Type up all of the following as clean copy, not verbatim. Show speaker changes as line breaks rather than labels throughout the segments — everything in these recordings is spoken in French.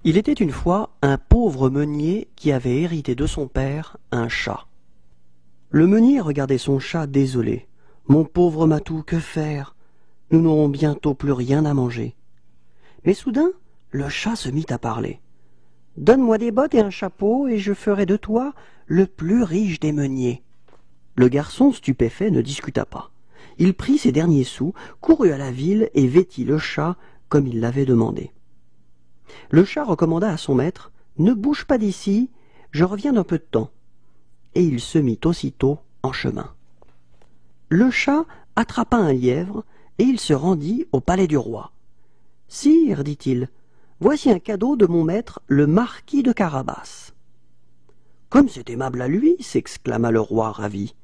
Il était une fois un pauvre meunier qui avait hérité de son père un chat. Le meunier regardait son chat désolé. « Mon pauvre Matou, que faire? Nous n'aurons bientôt plus rien à manger. » Mais soudain, le chat se mit à parler. « Donne-moi des bottes et un chapeau, et je ferai de toi le plus riche des meuniers. » Le garçon, stupéfait, ne discuta pas. Il prit ses derniers sous, courut à la ville et vêtit le chat comme il l'avait demandé. Le chat recommanda à son maître « Ne bouge pas d'ici, je reviens dans peu de temps. » Et il se mit aussitôt en chemin. Le chat attrapa un lièvre et il se rendit au palais du roi. « Sire, dit-il, voici un cadeau de mon maître, le marquis de Carabas. »« Comme c'est aimable à lui !» s'exclama le roi ravi.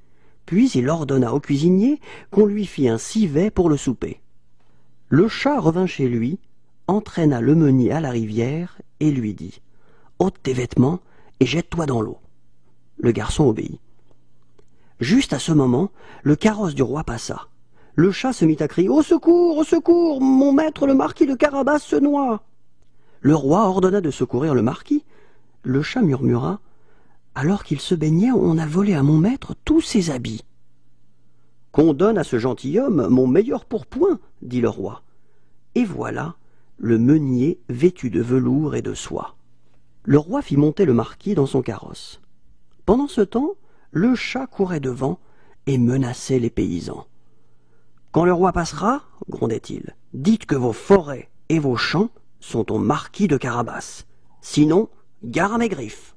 Puis il ordonna au cuisinier qu'on lui fît un civet pour le souper. Le chat revint chez lui, entraîna le meunier à la rivière et lui dit « Ôte tes vêtements et jette-toi dans l'eau. » Le garçon obéit. Juste à ce moment, le carrosse du roi passa. Le chat se mit à crier « Au secours, au secours, mon maître le marquis de Carabas se noie !» Le roi ordonna de secourir le marquis. Le chat murmura « Alors qu'il se baignait, on a volé à mon maître tous ses habits. »« Qu'on donne à ce gentilhomme mon meilleur pourpoint, » dit le roi. Et voilà le meunier vêtu de velours et de soie. Le roi fit monter le marquis dans son carrosse. Pendant ce temps, le chat courait devant et menaçait les paysans. « Quand le roi passera, grondait-il, dites que vos forêts et vos champs sont au marquis de Carabas. Sinon, gare à mes griffes. »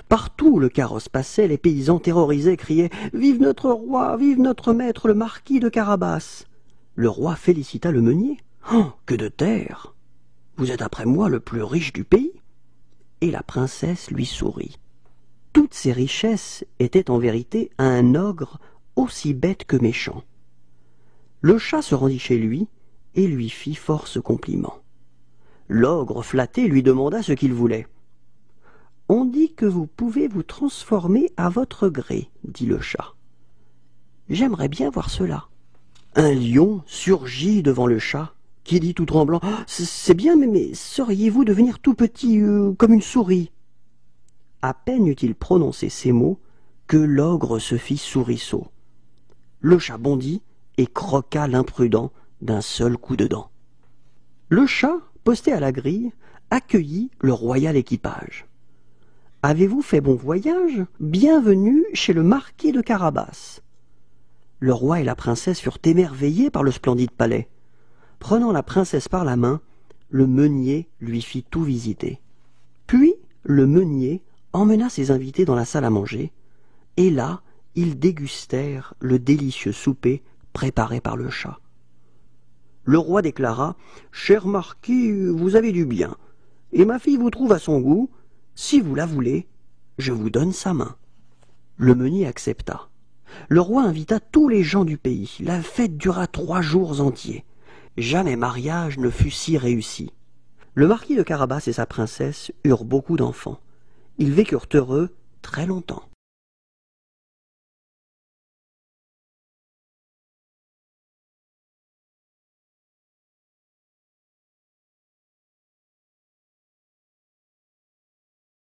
Partout où le carrosse passait, les paysans terrorisés criaient « Vive notre roi, vive notre maître le marquis de Carabas !» Le roi félicita le meunier. « Oh, que de terre! Vous êtes après moi le plus riche du pays !» Et la princesse lui sourit. Toutes ces richesses étaient en vérité à un ogre aussi bête que méchant. Le chat se rendit chez lui et lui fit force compliments. L'ogre flatté lui demanda ce qu'il voulait. « On dit que vous pouvez vous transformer à votre gré, dit le chat. J'aimerais bien voir cela. » Un lion surgit devant le chat, qui dit tout tremblant « C'est bien, mais sauriez-vous devenir tout petit comme une souris ?» À peine eut-il prononcé ces mots que l'ogre se fit souriceau. Le chat bondit et croqua l'imprudent d'un seul coup de dent. Le chat, posté à la grille, accueillit le royal équipage. « Avez-vous fait bon voyage? Bienvenue chez le marquis de Carabas. » Le roi et la princesse furent émerveillés par le splendide palais. Prenant la princesse par la main, le meunier lui fit tout visiter. Puis le meunier emmena ses invités dans la salle à manger, et là, ils dégustèrent le délicieux souper préparé par le chat. Le roi déclara « Cher marquis, vous avez du bien, et ma fille vous trouve à son goût. Si vous la voulez, je vous donne sa main. » Le meunier accepta. Le roi invita tous les gens du pays. La fête dura 3 jours entiers. Jamais mariage ne fut si réussi. Le marquis de Carabas et sa princesse eurent beaucoup d'enfants. Ils vécurent heureux très longtemps.